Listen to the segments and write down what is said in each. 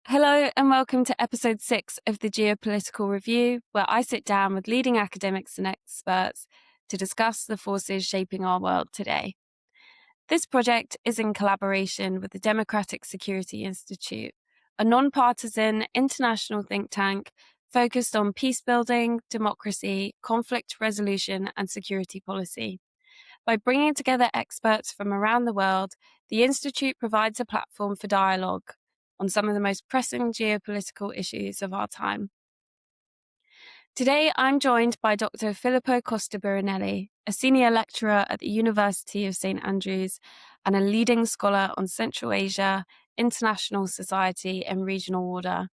Hello and welcome to episode 6 of the Geopolitical Review, where I sit down with leading academics and experts to discuss the forces shaping our world today. This project is in collaboration with the Democratic Security Institute, a non-partisan international think tank focused on peace building, democracy, conflict resolution, and security policy. By bringing together experts from around the world, the Institute provides a platform for dialogue on some of the most pressing geopolitical issues of our time. Today, I'm joined by Dr. Filippo Costa-Buranelli, a senior lecturer at the University of St. Andrews and a leading scholar on Central Asia, international society, and regional order.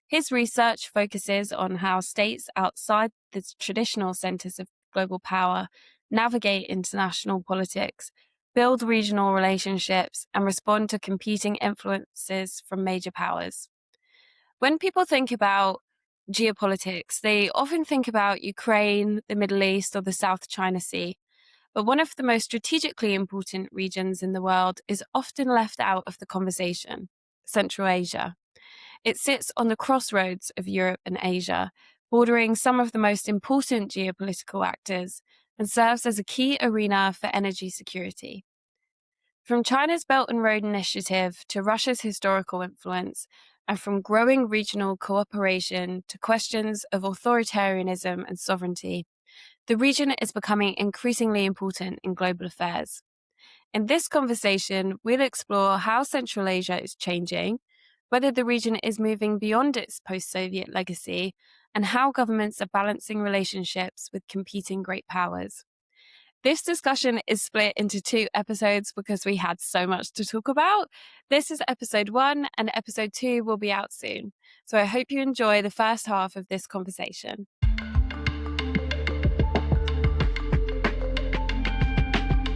His research focuses on how states outside the traditional centers of global power navigate international politics, build regional relationships, and respond to competing influences from major powers. When people think about geopolitics, they often think about Ukraine, the Middle East, or the South China Sea. But one of the most strategically important regions in the world is often left out of the conversation: Central Asia. It sits on the crossroads of Europe and Asia, bordering some of the most important geopolitical actors, and serves as a key arena for energy security. From China's Belt and Road Initiative to Russia's historical influence, and from growing regional cooperation to questions of authoritarianism and sovereignty, the region is becoming increasingly important in global affairs. In this conversation, we'll explore how Central Asia is changing, whether the region is moving beyond its post-Soviet legacy, and how governments are balancing relationships with competing great powers. This discussion is split into 2 episodes because we had so much to talk about. This is episode 1 and episode 2 will be out soon. So I hope you enjoy the first half of this conversation.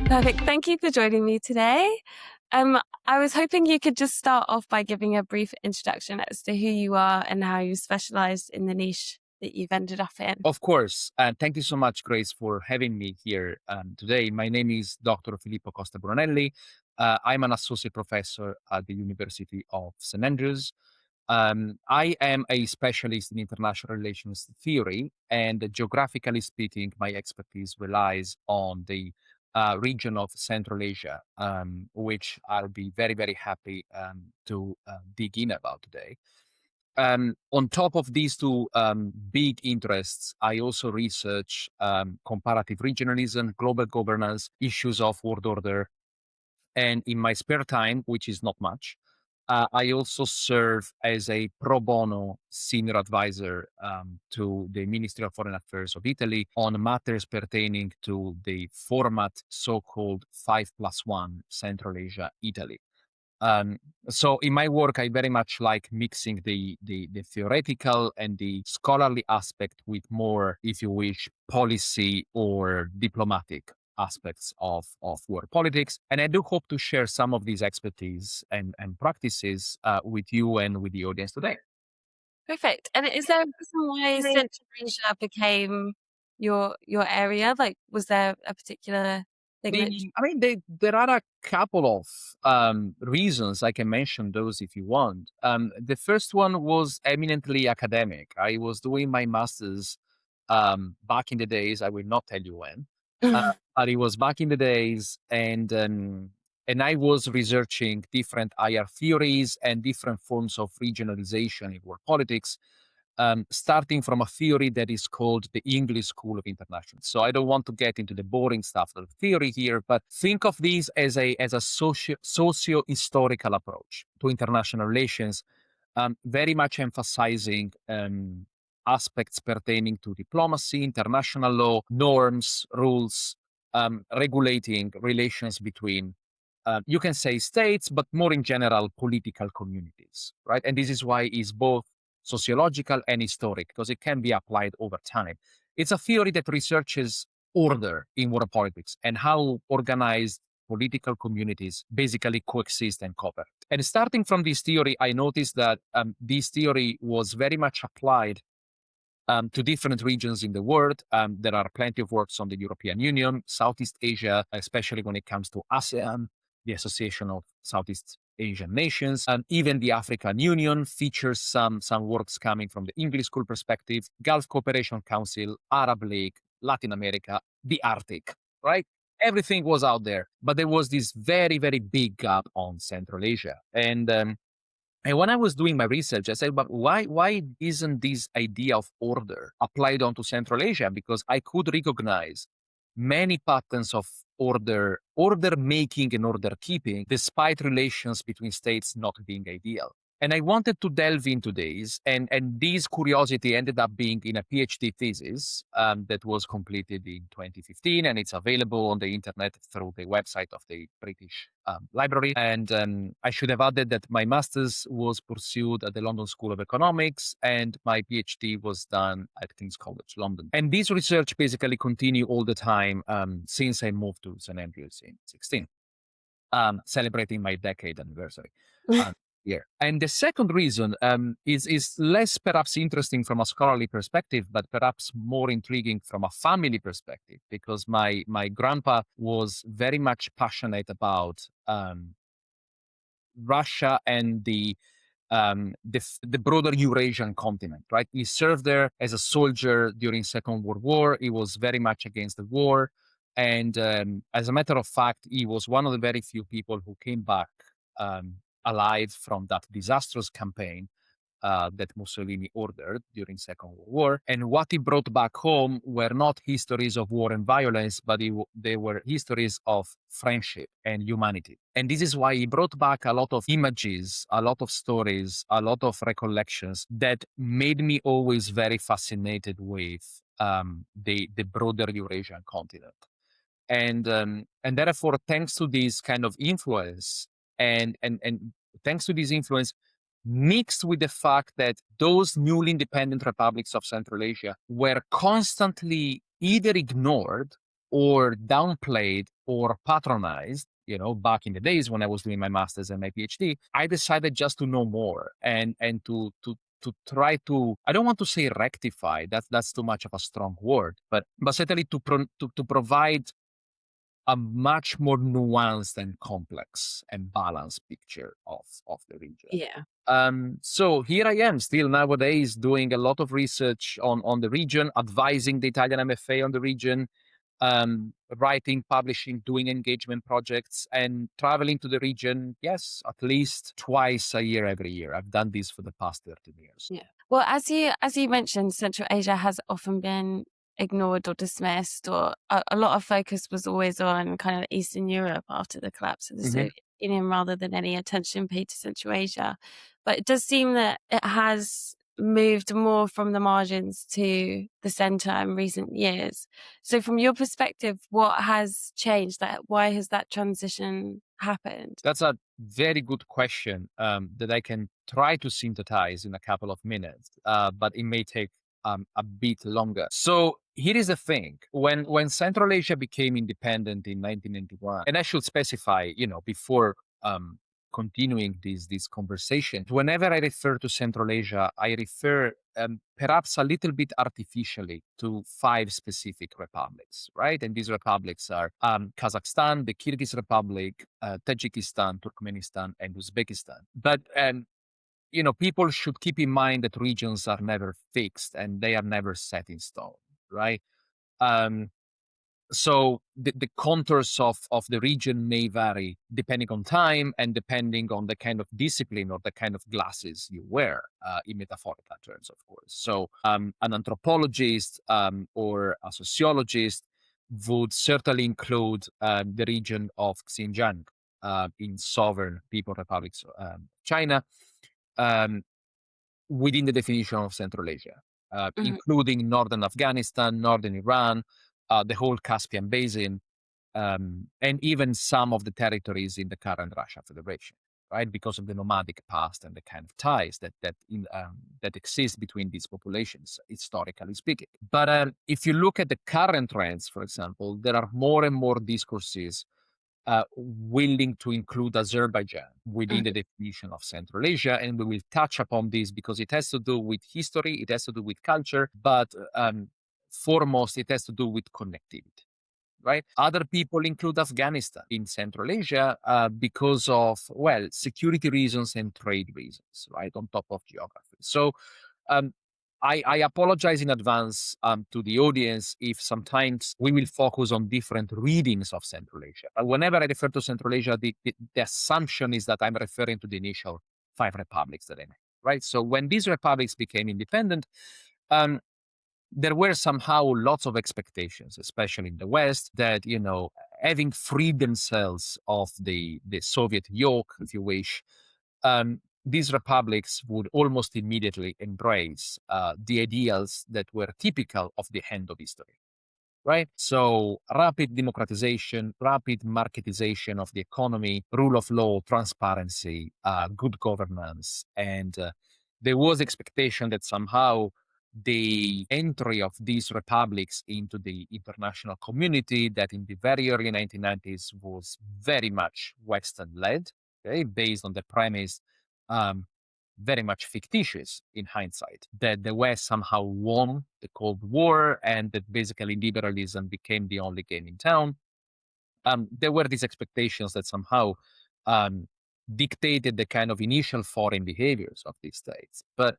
Perfect. Thank you for joining me today. I was hoping you could just start off by giving a brief introduction as to who you are and how you specialized in the niche that you've ended up in. Of course. Thank you so much, Grace, for having me here today. My name is Dr. Filippo Costa-Buranelli. I'm an associate professor at the University of St. Andrews. I am a specialist in international relations theory, and geographically speaking, my expertise relies on the region of Central Asia, which I'll be very, very happy to dig in about today. On top of these 2 big interests, I also research comparative regionalism, global governance, issues of world order. And in my spare time, which is not much, I also serve as a pro bono senior advisor to the Ministry of Foreign Affairs of Italy on matters pertaining to the format so-called 5+1 Central Asia Italy. So in my work, I very much like mixing the theoretical and the scholarly aspect with more, if you wish, policy or diplomatic aspects of world politics. And I do hope to share some of these expertise and practices with you and with the audience today. Perfect. And is there a reason why Central Asia became your area? Like, was there a particular thing that... There are a couple of reasons. I can mention those if you want. The first one was eminently academic. I was doing my master's back in the days. I will not tell you when, but it was back in the days, and I was researching different IR theories and different forms of regionalization in world politics, starting from a theory that is called the English School of International. So I don't want to get into the boring stuff of theory here, but think of these as a socio-historical approach to international relations, very much emphasizing aspects pertaining to diplomacy, international law, norms, rules, regulating relations between, you can say states, but more in general, political communities, right? And this is why it's both sociological and historic, because it can be applied over time. It's a theory that researches order in world politics and how organized political communities basically coexist and cooperate. And starting from this theory, I noticed that this theory was very much applied to different regions in the world. There are plenty of works on the European Union, Southeast Asia, especially when it comes to ASEAN, the Association of Southeast Asian nations, and even the African Union features some works coming from the English school perspective, Gulf Cooperation Council, Arab League, Latin America, the Arctic, right? Everything was out there, but there was this very, very big gap on Central Asia. And when I was doing my research, I said, but why isn't this idea of order applied onto Central Asia? Because I could recognize many patterns of order making and order keeping, despite relations between states not being ideal. And I wanted to delve into this, and this curiosity ended up being in a PhD thesis that was completed in 2015, and it's available on the internet through the website of the British Library. And I should have added that my master's was pursued at the London School of Economics, and my PhD was done at King's College London. And this research basically continue all the time since I moved to St Andrews in 16, celebrating my decade anniversary. Year. And the second reason is less perhaps interesting from a scholarly perspective, but perhaps more intriguing from a family perspective, because my grandpa was very much passionate about Russia and the broader Eurasian continent, right? He served there as a soldier during Second World War. He was very much against the war. And as a matter of fact, he was one of the very few people who came back alive from that disastrous campaign that Mussolini ordered during Second World War. And what he brought back home were not histories of war and violence, but they were histories of friendship and humanity. And this is why he brought back a lot of images, a lot of stories, a lot of recollections that made me always very fascinated with the broader Eurasian continent. And therefore, thanks to this kind of influence, and thanks to this influence, mixed with the fact that those newly independent republics of Central Asia were constantly either ignored or downplayed or patronized, back in the days when I was doing my master's and my PhD, I decided just to know more and to try to, I don't want to say rectify, that's too much of a strong word, but certainly to provide a much more nuanced and complex and balanced picture of the region. Yeah. So here I am still nowadays doing a lot of research on the region, advising the Italian MFA on the region, writing, publishing, doing engagement projects, and traveling to the region, yes, at least twice a year, every year. I've done this for the past 13 years. Yeah. Well, as you mentioned, Central Asia has often been ignored or dismissed, or a lot of focus was always on kind of Eastern Europe after the collapse of the Soviet Union, rather than any attention paid to Central Asia. But it does seem that it has moved more from the margins to the center in recent years. So from your perspective, what has changed? Why has that transition happened? That's a very good question that I can try to synthesize in a couple of minutes, but it may take a bit longer. So here is the thing: when Central Asia became independent in 1991, and I should specify, before continuing this conversation, whenever I refer to Central Asia, I refer perhaps a little bit artificially to 5 specific republics, right? And these republics are Kazakhstan, the Kyrgyz Republic, Tajikistan, Turkmenistan, and Uzbekistan. But people should keep in mind that regions are never fixed and they are never set in stone, right? So the contours of the region may vary depending on time and depending on the kind of discipline or the kind of glasses you wear, in metaphorical terms, of course. So an anthropologist or a sociologist would certainly include the region of Xinjiang in southern People's Republic of China within the definition of Central Asia, including northern Afghanistan, northern Iran, the whole Caspian Basin, and even some of the territories in the current Russia Federation, right? Because of the nomadic past and the kind of ties that exist between these populations, historically speaking. But if you look at the current trends, for example, there are more and more discourses willing to include Azerbaijan within the definition of Central Asia. And we will touch upon this because it has to do with history, it has to do with culture, but foremost, it has to do with connectivity. right? Other people include Afghanistan in Central Asia because of, well, security reasons and trade reasons, right, on top of geography. So um, I apologize in advance to the audience if sometimes we will focus on different readings of Central Asia. But whenever I refer to Central Asia, the assumption is that I'm referring to the initial 5 republics that I made, right? So when these republics became independent, um, there were somehow lots of expectations, especially in the West, that, having freed themselves of the Soviet yoke, if you wish, these republics would almost immediately embrace the ideals that were typical of the end of history, right? So rapid democratization, rapid marketization of the economy, rule of law, transparency, good governance. And there was expectation that somehow the entry of these republics into the international community that in the very early 1990s was very much Western led, okay, based on the premise um, very much fictitious in hindsight, that the West somehow won the Cold War and that basically liberalism became the only game in town. There were these expectations that somehow um, dictated the kind of initial foreign behaviors of these states. But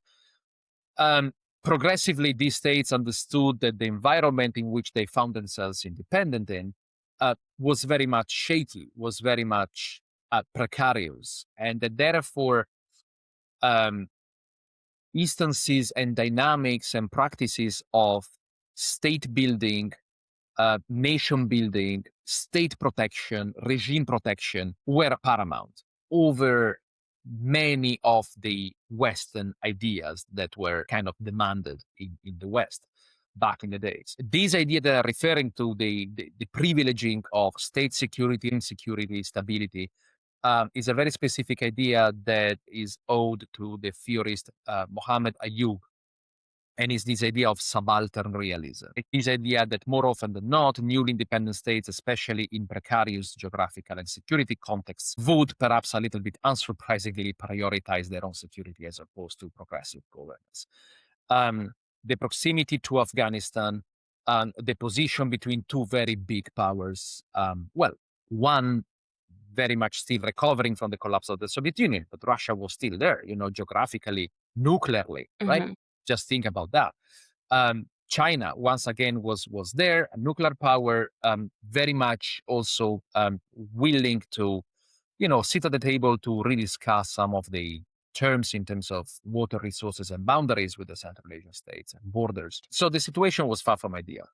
um, progressively, these states understood that the environment in which they found themselves independent in was very much shaky, was very much precarious, and that therefore um, instances and dynamics and practices of state building, nation building, state protection, regime protection were paramount over many of the Western ideas that were kind of demanded in the West back in the days. These ideas that are referring to the privileging of state security, insecurity, stability, is a very specific idea that is owed to the theorist Mohammed Ayub, and is this idea of subaltern realism. It's this idea that more often than not, newly independent states, especially in precarious geographical and security contexts, would perhaps a little bit unsurprisingly prioritize their own security as opposed to progressive governance. Um, the proximity to Afghanistan, and the position between two very big powers, well, one very much still recovering from the collapse of the Soviet Union, but Russia was still there, geographically, nuclearly, right? Hmm. Just think about that. China once again was there, a nuclear power, very much also willing to, sit at the table to rediscuss some of the terms in terms of water resources and boundaries with the Central Asian states and borders. So the situation was far from ideal.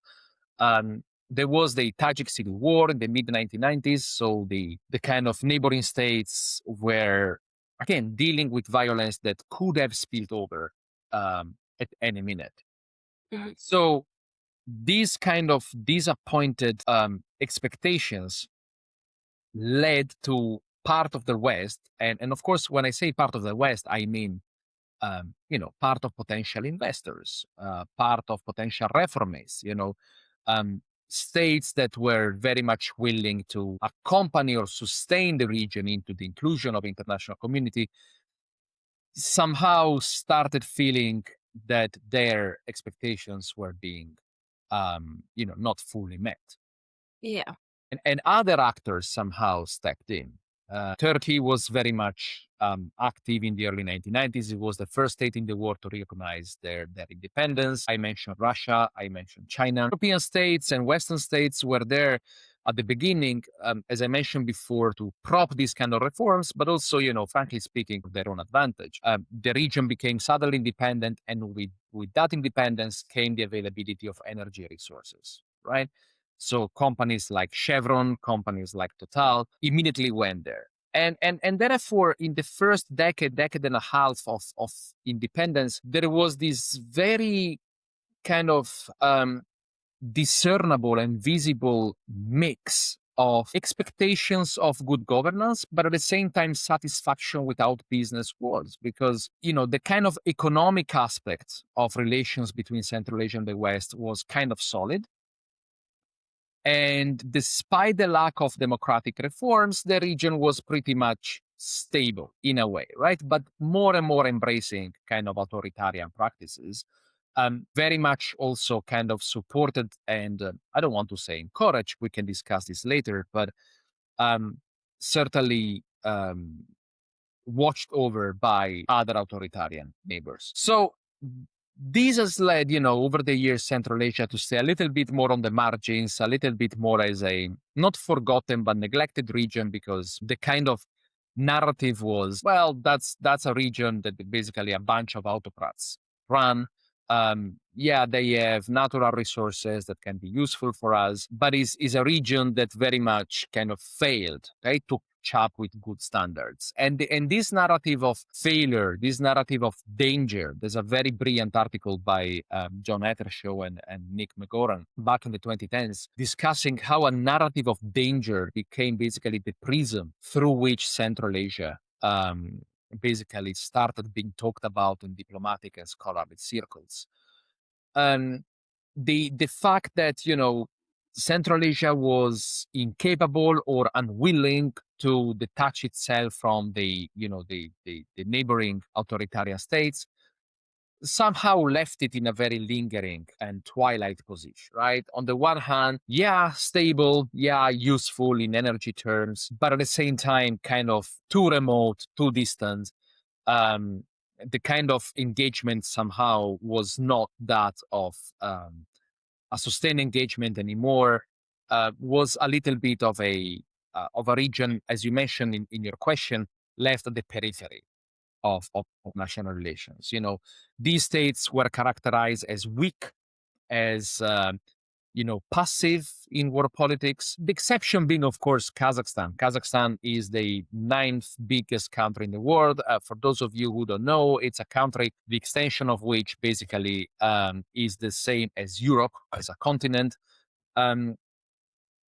There was the Tajik civil war in the mid 1990s, so the kind of neighboring states were again dealing with violence that could have spilled over at any minute. Hmm. So these kind of disappointed expectations led to part of the West, and of course, when I say part of the West, I mean part of potential investors, part of potential reformists, states that were very much willing to accompany or sustain the region into the inclusion of international community, somehow started feeling that their expectations were being, not fully met. Yeah. And other actors somehow stepped in. Turkey was very much active in the early 1990s. It was the first state in the world to recognize their independence. I mentioned Russia, I mentioned China. European states and Western states were there at the beginning, as I mentioned before, to prop these kind of reforms, but also, frankly speaking, for their own advantage. The region became suddenly independent, and with that independence came the availability of energy resources, right? So companies like Chevron, companies like Total immediately went there. And therefore, in the first decade and a half of independence, there was this very kind of discernible and visible mix of expectations of good governance, but at the same time satisfaction without business walls. Because, the kind of economic aspect of relations between Central Asia and the West was kind of solid. And despite the lack of democratic reforms, the region was pretty much stable in a way, right? But more and more embracing kind of authoritarian practices. very much also kind of supported and I don't want to say encouraged, we can discuss this later, but um, certainly watched over by other authoritarian neighbors. So this has led, over the years, Central Asia to stay a little bit more on the margins, a little bit more as a not forgotten but neglected region, because the kind of narrative was, well, that's a region that basically a bunch of autocrats run. Yeah, they have natural resources that can be useful for us, but is a region that very much kind of failed, right, to catch up with good standards. And this narrative of failure, this narrative of danger, there's a very brilliant article by John Ethershaw and Nick McGoran back in the 2010s discussing how a narrative of danger became basically the prism through which Central Asia basically started being talked about in diplomatic and scholarly circles. The fact that Central Asia was incapable or unwilling to detach itself from the neighboring authoritarian states somehow left it in a very lingering and twilight position, right? On the one hand, yeah, stable, yeah, useful in energy terms, but at the same time, kind of too remote, too distant. Um, the kind of engagement somehow was not that of a sustained engagement anymore. Was a little bit of a region, as you mentioned in your question, left at the periphery of national relations. These states were characterized as weak, as passive in world politics. The exception being, of course, Kazakhstan. Kazakhstan is the ninth biggest country in the world. For those of you who don't know, it's a country, the extension of which basically is the same as Europe as a continent. Um,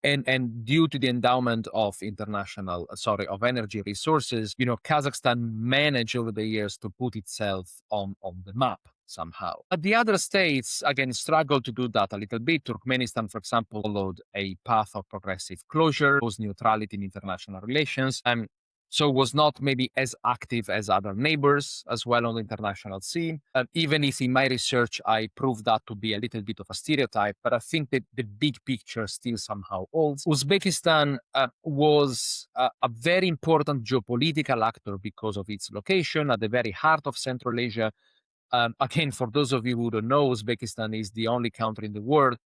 and due to the endowment of of energy resources, Kazakhstan managed over the years to put itself on the map somehow. But the other states, again, struggled to do that a little bit. Turkmenistan, for example, followed a path of progressive closure, was neutrality in international relations, so was not maybe as active as other neighbors as well on the international scene. Even if in my research I proved that to be a little bit of a stereotype, but I think that the big picture still somehow holds. Uzbekistan was a very important geopolitical actor because of its location at the very heart of Central Asia. Again, for those of you who don't know, Uzbekistan is the only country in the world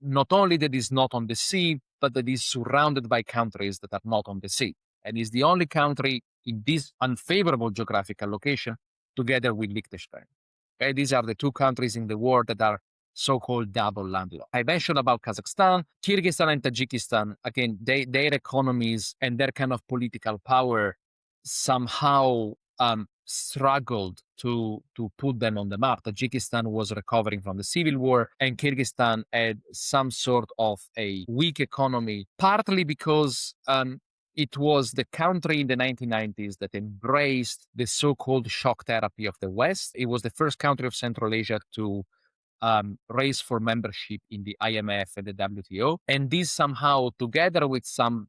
not only that is not on the sea, but that is surrounded by countries that are not on the sea, and is the only country in this unfavorable geographical location together with Liechtenstein. Okay, these are the two countries in the world that are so-called double landlocked. I mentioned about Kazakhstan, Kyrgyzstan, and Tajikistan. Again, their economies and their kind of political power somehow struggled to put them on the map. Tajikistan was recovering from the civil war, and Kyrgyzstan had some sort of a weak economy, partly because it was the country in the 1990s that embraced the so-called shock therapy of the West. It was the first country of Central Asia to race for membership in the IMF and the WTO. And this somehow, together with some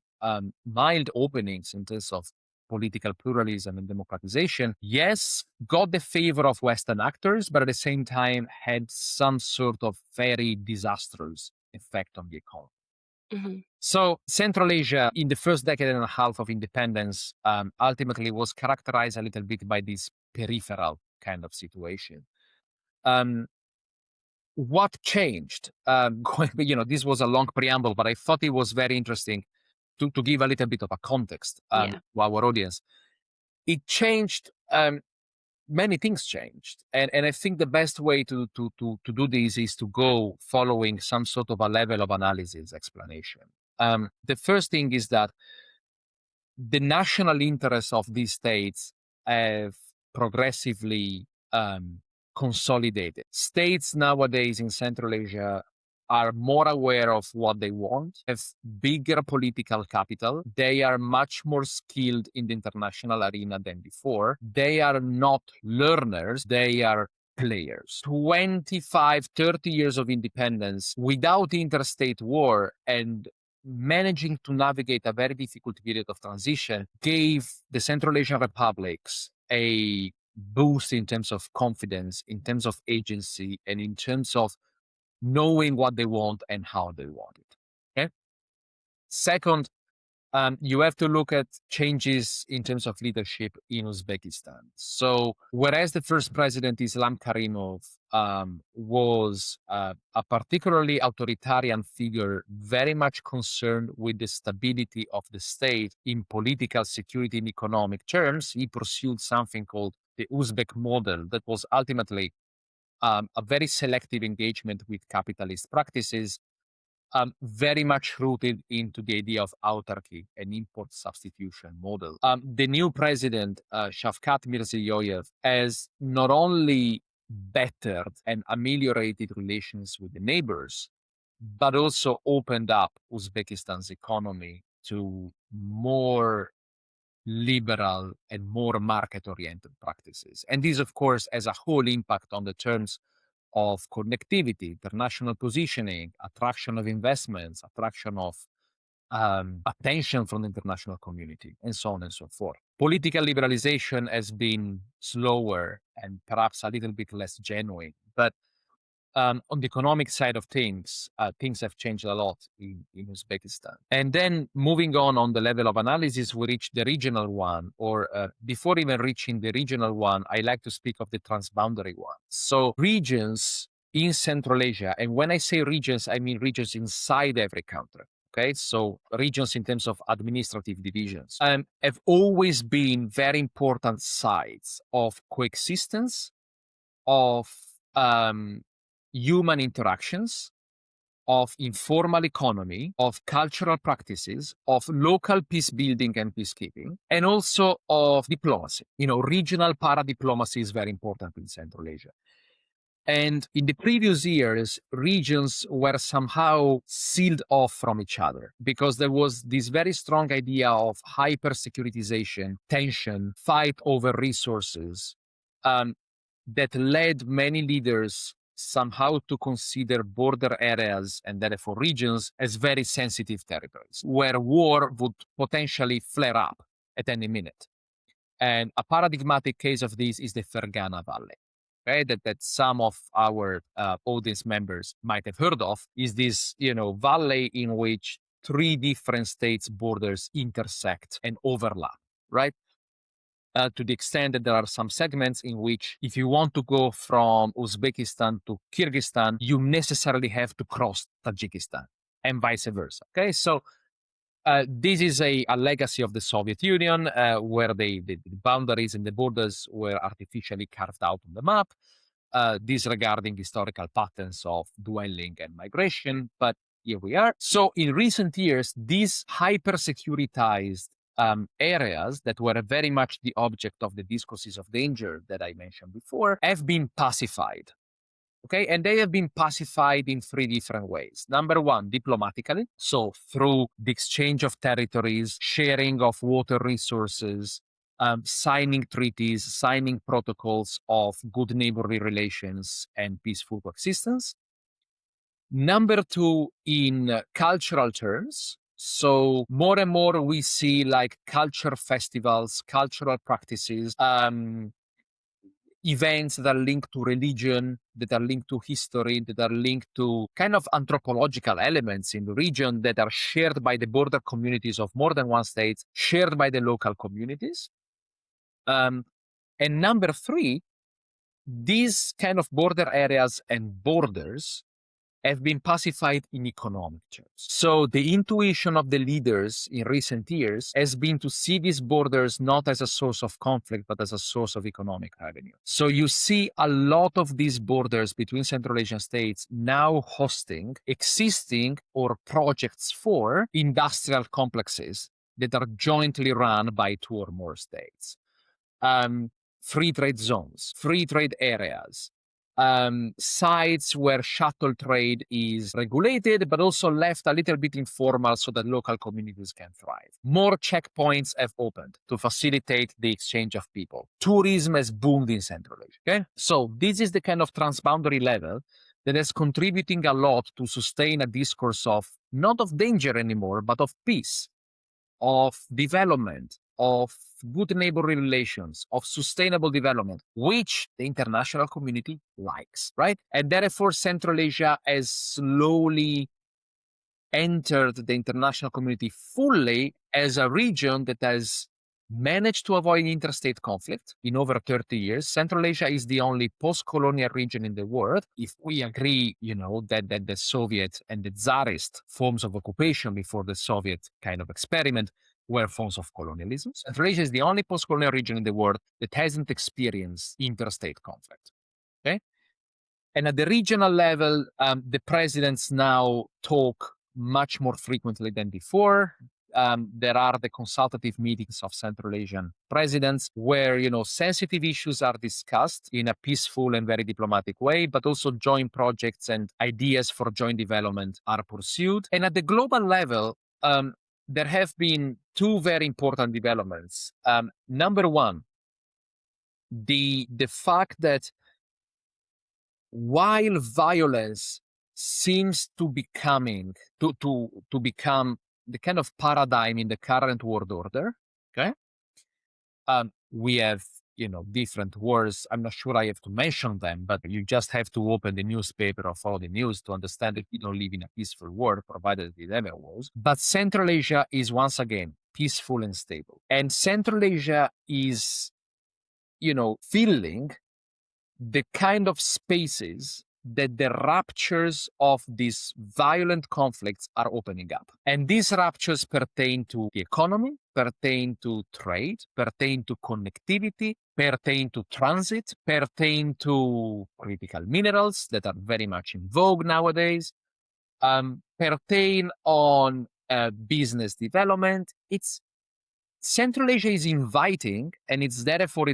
mild openings in terms of political pluralism and democratization, yes, got the favor of Western actors, but at the same time had some sort of very disastrous effect on the economy. Mm-hmm. So Central Asia, in the first decade and a half of independence, ultimately was characterized a little bit by this peripheral kind of situation. What changed? This was a long preamble, but I thought it was very interesting to give a little bit of a context to our audience. It changed. Many things changed, and I think the best way to do this is to go following some sort of a level of analysis explanation. The first thing is that the national interests of these states have progressively consolidated. States nowadays in Central Asia are more aware of what they want, have bigger political capital. They are much more skilled in the international arena than before. They are not learners, they are players. 25, 30 years of independence without interstate war and managing to navigate a very difficult period of transition gave the Central Asian republics a boost in terms of confidence, in terms of agency, and in terms of knowing what they want and how they want it. Okay. Second, you have to look at changes in terms of leadership in Uzbekistan. So, whereas the first president, Islam Karimov, was a particularly authoritarian figure, very much concerned with the stability of the state in political, security, and economic terms, he pursued something called the Uzbek model that was ultimately a very selective engagement with capitalist practices, very much rooted into the idea of autarky and import substitution model. The new president, Shavkat Mirziyoyev, has not only bettered and ameliorated relations with the neighbors, but also opened up Uzbekistan's economy to more liberal and more market-oriented practices. And this, of course, has a whole impact on the terms of connectivity, international positioning, attraction of investments, attraction of attention from the international community, and so on and so forth. Political liberalization has been slower and perhaps a little bit less genuine, but on the economic side of things have changed a lot in Uzbekistan. And then moving on the level of analysis, we reach the regional one, or before even reaching the regional one, I like to speak of the transboundary one. So regions in Central Asia, and when I say regions, I mean regions inside every country. Okay, so regions in terms of administrative divisions have always been very important sites of coexistence, of human interactions, of informal economy, of cultural practices, of local peace building and peacekeeping, and also of diplomacy. Regional para-diplomacy is very important in Central Asia. And in the previous years, regions were somehow sealed off from each other because there was this very strong idea of hyper securitization, tension, fight over resources, that led many leaders somehow to consider border areas and therefore regions as very sensitive territories where war would potentially flare up at any minute. And a paradigmatic case of this is the Fergana Valley. Okay, that some of our audience members might have heard of, is this valley in which three different states' borders intersect and overlap, right? To the extent that there are some segments in which, if you want to go from Uzbekistan to Kyrgyzstan, you necessarily have to cross Tajikistan and vice versa. Okay, so this is a legacy of the Soviet Union, where the boundaries and the borders were artificially carved out on the map, disregarding historical patterns of dwelling and migration. But here we are. So in recent years, these hyper-securitized areas that were very much the object of the discourses of danger that I mentioned before have been pacified. Okay, and they have been pacified in three different ways. Number one, diplomatically, so through the exchange of territories, sharing of water resources, signing treaties, signing protocols of good neighborly relations and peaceful coexistence. Number two, in cultural terms. So more and more we see like culture festivals, cultural practices, events that are linked to religion, that are linked to history, that are linked to kind of anthropological elements in the region that are shared by the border communities of more than one state, shared by the local communities. And number three, these kind of border areas and borders have been pacified in economic terms. So the intuition of the leaders in recent years has been to see these borders not as a source of conflict, but as a source of economic revenue. So you see a lot of these borders between Central Asian states now hosting existing or projects for industrial complexes that are jointly run by two or more states. Free trade zones, free trade areas, sites where shuttle trade is regulated, but also left a little bit informal so that local communities can thrive. More checkpoints have opened to facilitate the exchange of people. Tourism has boomed in Central Asia. Okay? So this is the kind of transboundary level that is contributing a lot to sustain a discourse of not of danger anymore, but of peace, of development, of good neighborly relations, of sustainable development, which the international community likes, right? And therefore, Central Asia has slowly entered the international community fully as a region that has managed to avoid interstate conflict in over 30 years. Central Asia is the only post-colonial region in the world. If we agree, that the Soviet and the Tsarist forms of occupation before the Soviet kind of experiment were forms of colonialism, Central Asia is the only post-colonial region in the world that hasn't experienced interstate conflict. Okay? And at the regional level, the presidents now talk much more frequently than before. There are the consultative meetings of Central Asian presidents where, sensitive issues are discussed in a peaceful and very diplomatic way, but also joint projects and ideas for joint development are pursued. And at the global level, there have been two very important developments. Number one, the fact that while violence seems to become the kind of paradigm in the current world order, okay, we have different wars. I'm not sure I have to mention them, but you just have to open the newspaper or follow the news to understand that we don't live in a peaceful world, provided it ever was. But Central Asia is once again peaceful and stable, and Central Asia is filling the kind of spaces that the ruptures of these violent conflicts are opening up. And these ruptures pertain to the economy, pertain to trade, pertain to connectivity, pertain to transit, pertain to critical minerals that are very much in vogue nowadays, pertain on business development. Central Asia is inviting, and it's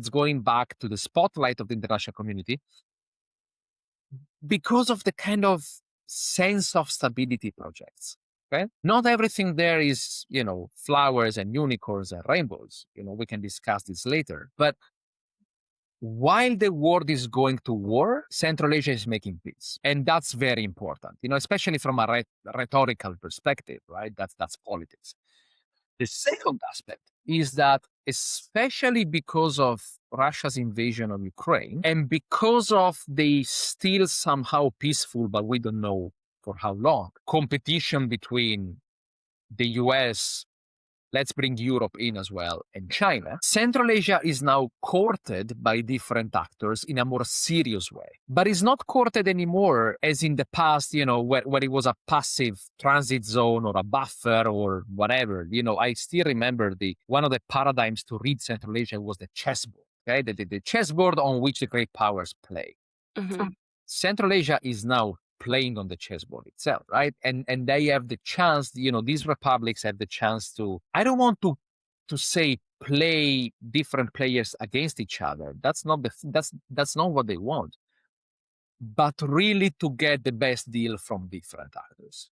going back to the spotlight of the international community because of the kind of sense of stability projects. Okay? Not everything there is, flowers and unicorns and rainbows. We can discuss this later. But while the world is going to war, Central Asia is making peace. And that's very important, especially from a rhetorical perspective, right? That's politics. The second aspect is that, especially because of Russia's invasion of Ukraine and because of the still somehow peaceful, but we don't know for how long, competition between the US, let's bring Europe in as well, and China, Central Asia is now courted by different actors in a more serious way. But it's not courted anymore as in the past, where it was a passive transit zone or a buffer or whatever. I still remember one of the paradigms to read Central Asia was the chessboard, okay? The chessboard on which the great powers play. Mm-hmm. Central Asia is now playing on the chessboard itself, right? And they have the chance, these republics have the chance to, I don't want to say play different players against each other. That's not what they want. But really to get the best deal from different actors.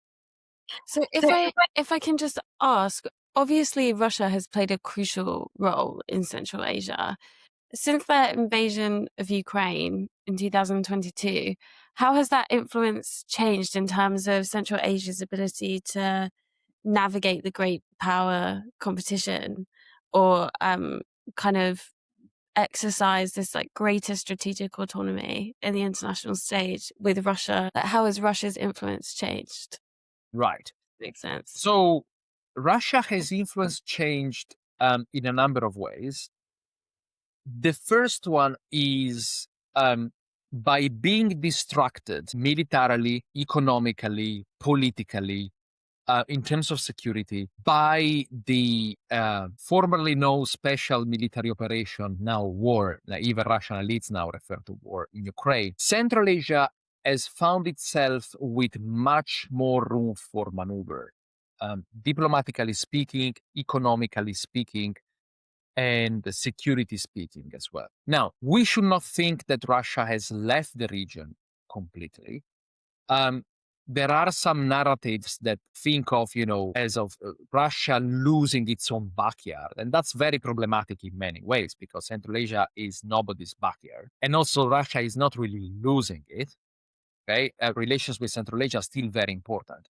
So if I can just ask, obviously Russia has played a crucial role in Central Asia. Since their invasion of Ukraine in 2022, how has that influence changed in terms of Central Asia's ability to navigate the great power competition or kind of exercise this greater strategic autonomy in the international stage with Russia? How has Russia's influence changed? Right. Makes sense. So Russia has influence changed in a number of ways. The first one is by being distracted militarily, economically, politically, in terms of security, by the formerly known special military operation, now war, even Russian elites now refer to war in Ukraine, Central Asia has found itself with much more room for maneuver, diplomatically speaking, economically speaking, and security speaking as well. Now, we should not think that Russia has left the region completely. There are some narratives that think of, as of Russia losing its own backyard. And that's very problematic in many ways because Central Asia is nobody's backyard. And also Russia is not really losing it. Okay. Relations with Central Asia are still very important.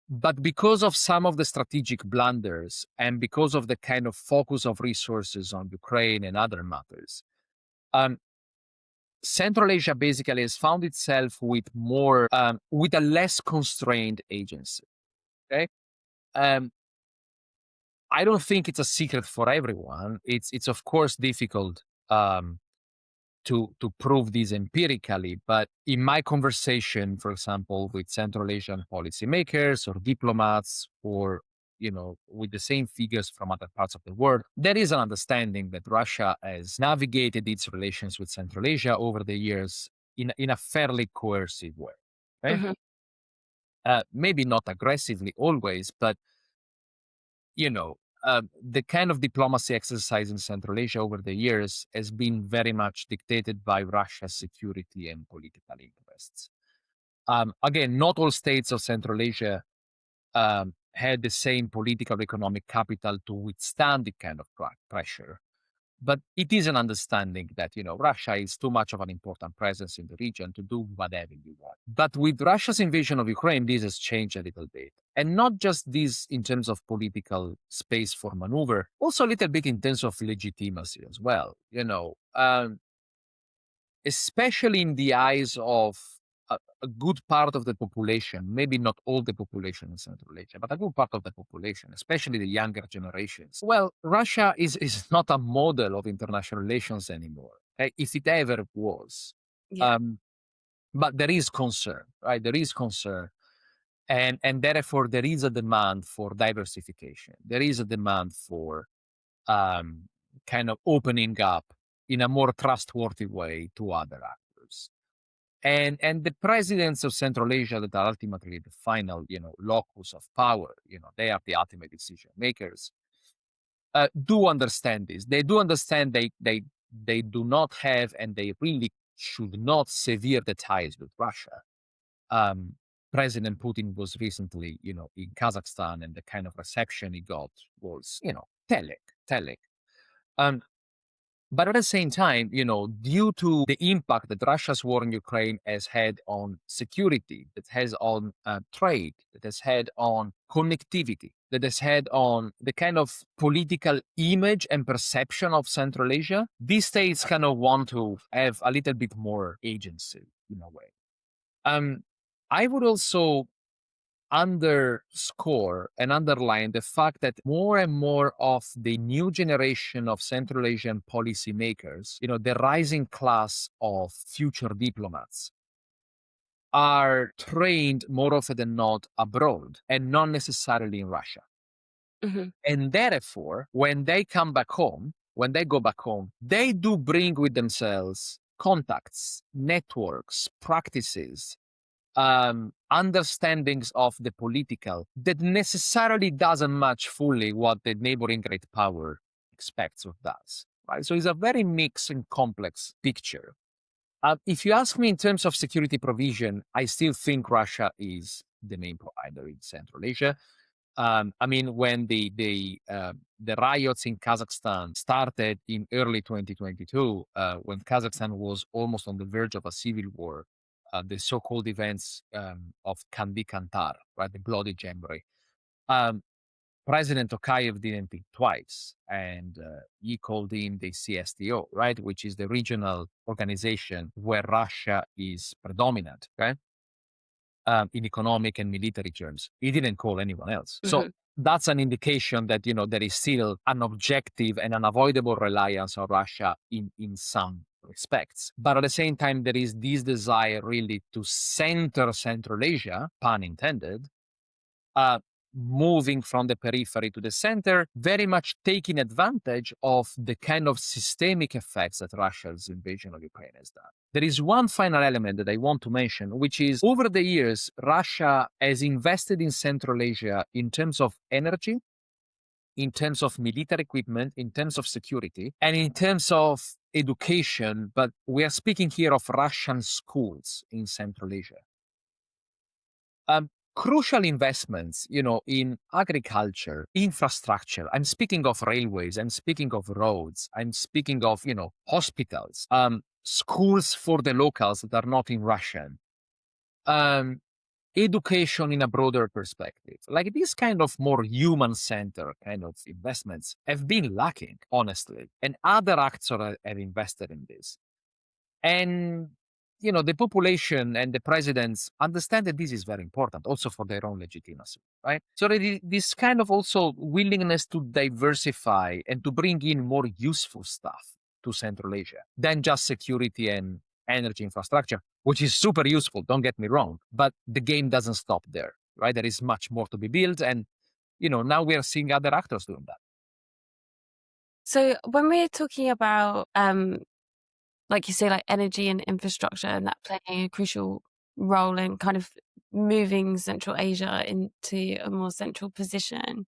But because of some of the strategic blunders and because of the kind of focus of resources on Ukraine and other matters, um, Central Asia basically has found itself with with a less constrained agency. Okay, um, I don't think it's a secret for everyone. It's of course difficult um, to prove this empirically, but in my conversation, for example, with Central Asian policymakers or diplomats, or with the same figures from other parts of the world, there is an understanding that Russia has navigated its relations with Central Asia over the years in a fairly coercive way. Okay? Hmm. Maybe not aggressively always, but you know, the kind of diplomacy exercise in Central Asia over the years has been very much dictated by Russia's security and political interests. Again, not all states of Central Asia had the same political economic capital to withstand the kind of pressure. But it is an understanding that, Russia is too much of an important presence in the region to do whatever you want. But with Russia's invasion of Ukraine, this has changed a little bit. And not just this in terms of political space for maneuver, also a little bit in terms of legitimacy as well. Especially in the eyes of a good part of the population, maybe not all the population in Central Asia, but a good part of the population, especially the younger generations. Well, Russia is not a model of international relations anymore, if it ever was. Yeah. Um, but there is concern, right? There is concern. And therefore, there is a demand for diversification. There is a demand for um, kind of opening up in a more trustworthy way to other actors. And the presidents of Central Asia that are ultimately the final, locus of power, they are the ultimate decision makers, do understand this. They do understand they do not have and they really should not sever the ties with Russia. Um, President Putin was recently, in Kazakhstan, and the kind of reception he got was, telling. Um, but at the same time, due to the impact that Russia's war in Ukraine has had on security, that has on trade, that has had on connectivity, that has had on the kind of political image and perception of Central Asia, these states kind of want to have a little bit more agency in a way. Um, I would also underscore and underline the fact that more and more of the new generation of Central Asian policymakers, the rising class of future diplomats, are trained more often than not abroad and not necessarily in Russia. Hmm. And therefore, when they come back home, when they go back home, they do bring with themselves contacts, networks, practices, understandings of the political that necessarily doesn't match fully what the neighboring great power expects or does. Right? So it's a very mixed and complex picture. If you ask me in terms of security provision, I still think Russia is the main provider in Central Asia. I mean, when the riots in Kazakhstan started in early 2022, when Kazakhstan was almost on the verge of a civil war, the so-called events of Kandi Kantar, right, the bloody jamboree. Um, President Tokayev didn't think twice, and he called in the CSTO, right, which is the regional organization where Russia is predominant. Okay, in economic and military terms. He didn't call anyone else. So Hmm. that's an indication that there is still an objective and unavoidable reliance on Russia in some respects. But at the same time, there is this desire really to center Central Asia, pun intended, uh, moving from the periphery to the center, very much taking advantage of the kind of systemic effects that Russia's invasion of Ukraine has done. There is one final element that I want to mention, which is over the years, Russia has invested in Central Asia in terms of energy, in terms of military equipment, in terms of security, and in terms of education. But we are speaking here of Russian schools in Central Asia. Crucial investments, in agriculture, infrastructure. I'm speaking of railways. I'm speaking of roads. I'm speaking of, hospitals, schools for the locals that are not in Russian. Um, education in a broader perspective. Like these kind of more human-centered kind of investments have been lacking, honestly, and other actors have invested in this. And the population and the presidents understand that this is very important also for their own legitimacy, right? So this kind of also willingness to diversify and to bring in more useful stuff to Central Asia than just security and energy infrastructure, which is super useful, don't get me wrong, but the game doesn't stop there, right? There is much more to be built, and now we are seeing other actors doing that. So when we're talking about, like you say, like energy and infrastructure, and that playing a crucial role in kind of moving Central Asia into a more central position,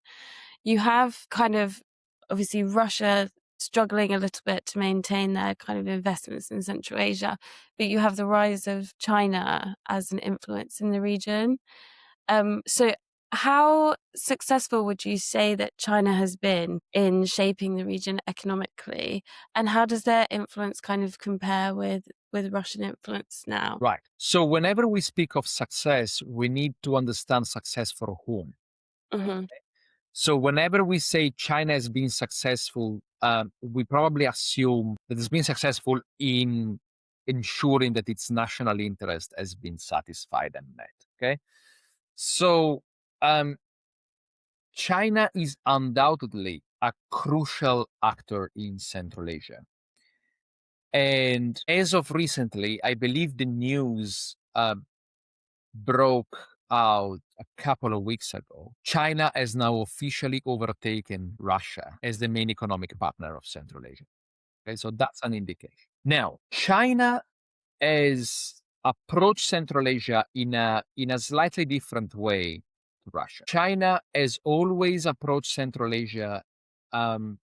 you have kind of obviously Russia struggling a little bit to maintain their kind of investments in Central Asia, but you have the rise of China as an influence in the region. So how successful would you say that China has been in shaping the region economically? And how does their influence kind of compare with Russian influence now? Right. So whenever we speak of success, we need to understand success for whom. Hmm. So whenever we say China has been successful, we probably assume that it's been successful in ensuring that its national interest has been satisfied and met. Okay. So um, China is undoubtedly a crucial actor in Central Asia. And as of recently, I believe the news broke out a couple of weeks ago. China has now officially overtaken Russia as the main economic partner of Central Asia. Okay, so that's an indication. Now, China has approached Central Asia in a slightly different way to Russia. China has always approached Central Asia. Um,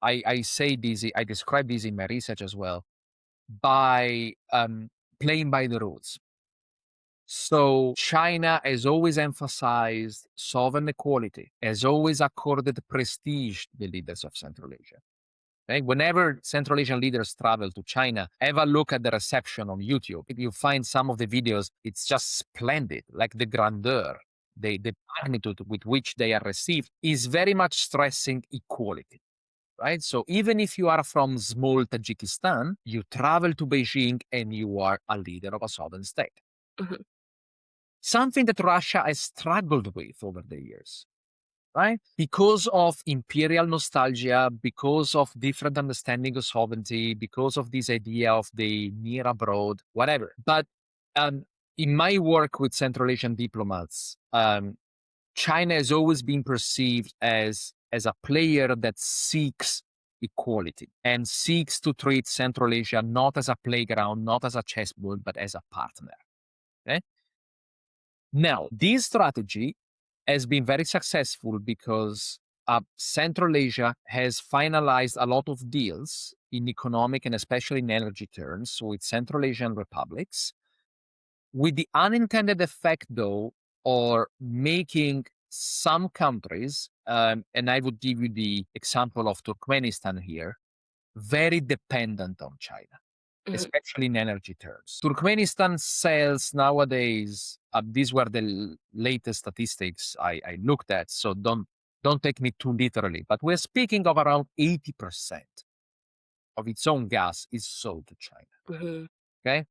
I say this, I describe this in my research as well, by playing by the rules. So China has always emphasized sovereign equality, has always accorded prestige to the leaders of Central Asia. Okay? Whenever Central Asian leaders travel to China, have a look at the reception on YouTube. If you find some of the videos, it's just splendid, like the grandeur, the magnitude with which they are received is very much stressing equality. Right? So even if you are from small Tajikistan, you travel to Beijing and you are a leader of a sovereign state. Hmm. Something that Russia has struggled with over the years, right? Because of imperial nostalgia, because of different understanding of sovereignty, because of this idea of the near abroad, whatever. But in my work with Central Asian diplomats, China has always been perceived as a player that seeks equality and seeks to treat Central Asia not as a playground, not as a chessboard, but as a partner. Okay? Now, this strategy has been very successful because Central Asia has finalized a lot of deals in economic and especially in energy terms with Central Asian republics, with the unintended effect, though, or making some countries, and I would give you the example of Turkmenistan here, very dependent on China, especially in energy terms. Turkmenistan sells nowadays, these were the latest statistics I looked at, so don't take me too literally, but we're speaking of around 80% of its own gas is sold to China. Hmm. Okay.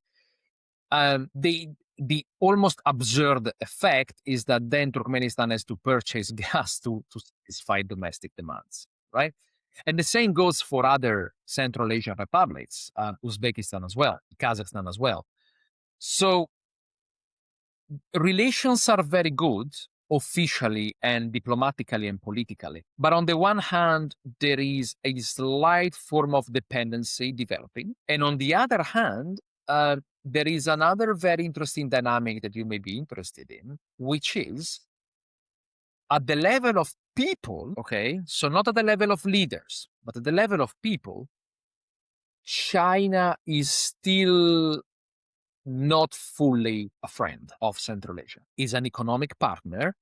The almost absurd effect is that then Turkmenistan has to purchase gas to satisfy domestic demands, right? And the same goes for other Central Asian republics, Uzbekistan as well, Kazakhstan as well. So relations are very good officially and diplomatically and politically. But on the one hand, there is a slight form of dependency developing. And on the other hand, there is another very interesting dynamic that you may be interested in, which is at the level of people, okay, so not at the level of leaders, but at the level of people, China is still not fully a friend of Central Asia. Is an economic partner,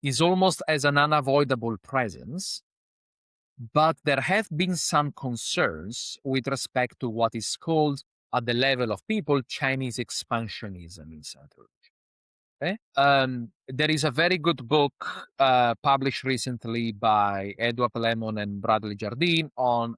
is almost as an unavoidable presence, but there have been some concerns with respect to what is called, at the level of people, Chinese expansionism in Central Asia. Okay. There is a very good book published recently by Edward Lemon and Bradley Jardine on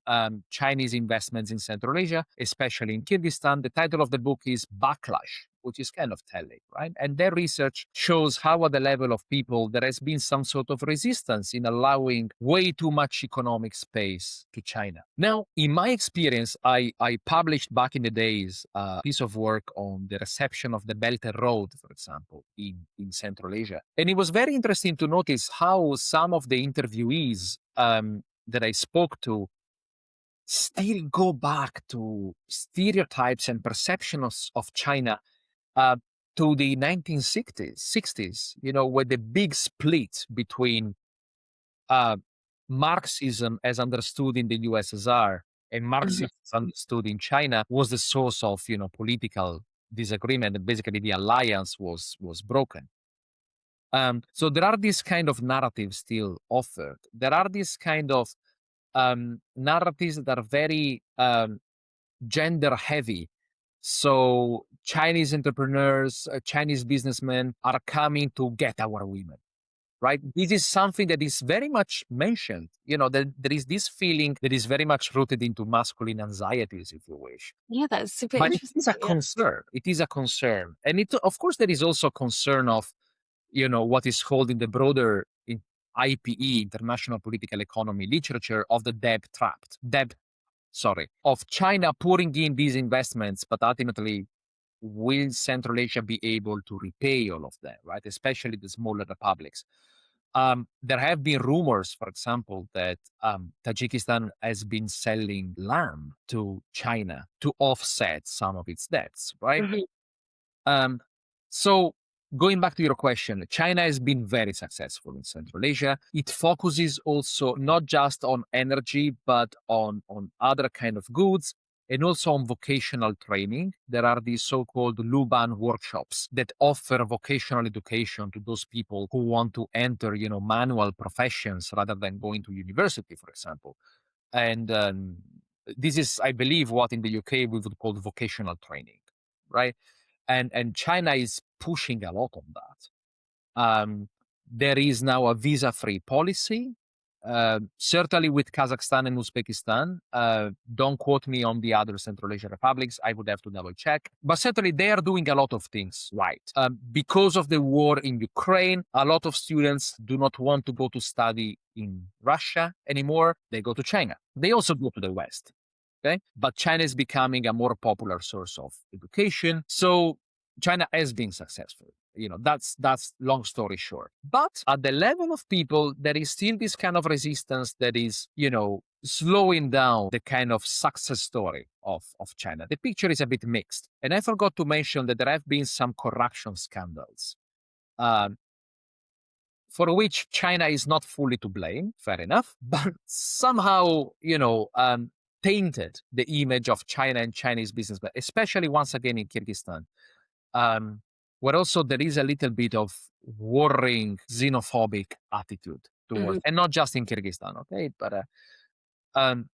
Chinese investments in Central Asia, especially in Kyrgyzstan. The title of the book is Backlash, which is kind of telling, right? And their research shows how, at the level of people, there has been some sort of resistance in allowing way too much economic space to China. Now, in my experience, I published back in the days a piece of work on the reception of the Belt and Road, for example, in Central Asia. And it was very interesting to notice how some of the interviewees that I spoke to still go back to stereotypes and perceptions of China uh, to the 1960s, where the big split between uh, Marxism as understood in the USSR and Mhm. Marxism as understood in China was the source of, political disagreement. And basically, the alliance was broken. So there are these kind of narratives still offered. There are these kind of narratives that are very gender heavy. So Chinese entrepreneurs, Chinese businessmen are coming to get our women, right? This is something that is very much mentioned. That there is this feeling that is very much rooted into masculine anxieties, if you wish. Yeah, that's super But it is a interesting. Yeah. concern. It is a concern. And of course, there is also concern of, what is called in the broader IPE, international political economy literature, of the of China pouring in these investments, but ultimately, will Central Asia be able to repay all of them, right? Especially the smaller republics. There have been rumors, for example, that Tajikistan has been selling land to China to offset some of its debts, right? Mhm. Um, so going back to your question, China has been very successful in Central Asia. It focuses also not just on energy, but on other kind of goods and also on vocational training. There are these so-called Luban workshops that offer vocational education to those people who want to enter, manual professions rather than going to university, for example. And this is, I believe, what in the UK we would call vocational training, right? And China is pushing a lot on that. There is now a visa-free policy, certainly with Kazakhstan and Uzbekistan. Don't quote me on the other Central Asian republics. I would have to double check. But certainly they are doing a lot of things right. Because of the war in Ukraine, a lot of students do not want to go to study in Russia anymore. They go to China. They also go to the West. Okay. But China is becoming a more popular source of education. So China has been successful. That's long story short. But at the level of people, there is still this kind of resistance that is, slowing down the kind of success story of China. The picture is a bit mixed. And I forgot to mention that there have been some corruption scandals. Um, for which China is not fully to blame, fair enough, but somehow, tainted the image of China and Chinese businessmen, especially once again in Kyrgyzstan, um, where also there is a little bit of worrying xenophobic attitude towards, Mhm. and not just in Kyrgyzstan, okay,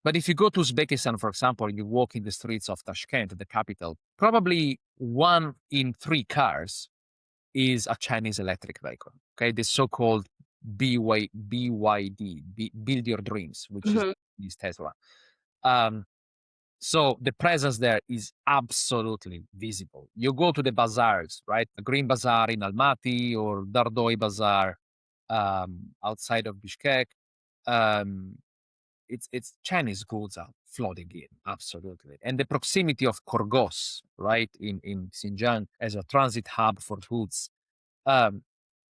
but if you go to Uzbekistan, for example, and you walk in the streets of Tashkent, the capital, probably 1 in 3 cars is a Chinese electric vehicle. Okay, the so-called BYD, Build Your Dreams, which Mhm. is Tesla. Um, so the presence there is absolutely visible. You go to the bazaars, right? The Green Bazaar in Almaty or Dardoi Bazaar outside of Bishkek. Um, it's Chinese goods are flooding in, absolutely. And the proximity of Korgos, right, in Xinjiang as a transit hub for goods, um,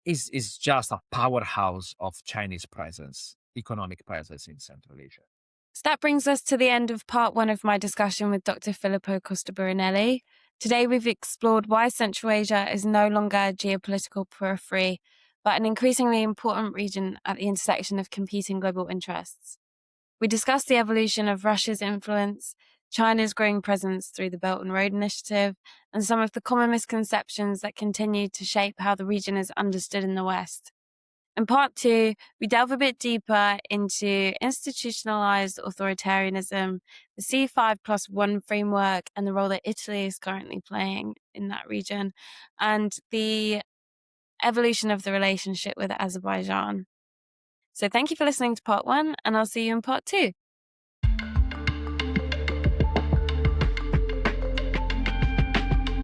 is just a powerhouse of Chinese presence, economic presence in Central Asia. So that brings us to the end of part one of my discussion with Dr. Filippo Costa-Buranelli. Today, we've explored why Central Asia is no longer a geopolitical periphery, but an increasingly important region at the intersection of competing global interests. We discussed the evolution of Russia's influence, China's growing presence through the Belt and Road Initiative, and some of the common misconceptions that continue to shape how the region is understood in the West. In part two, we delve a bit deeper into institutionalized authoritarianism, the C5+1 framework, and the role that Italy is currently playing in that region, and the evolution of the relationship with Azerbaijan. So thank you for listening to part 1, and I'll see you in part 2.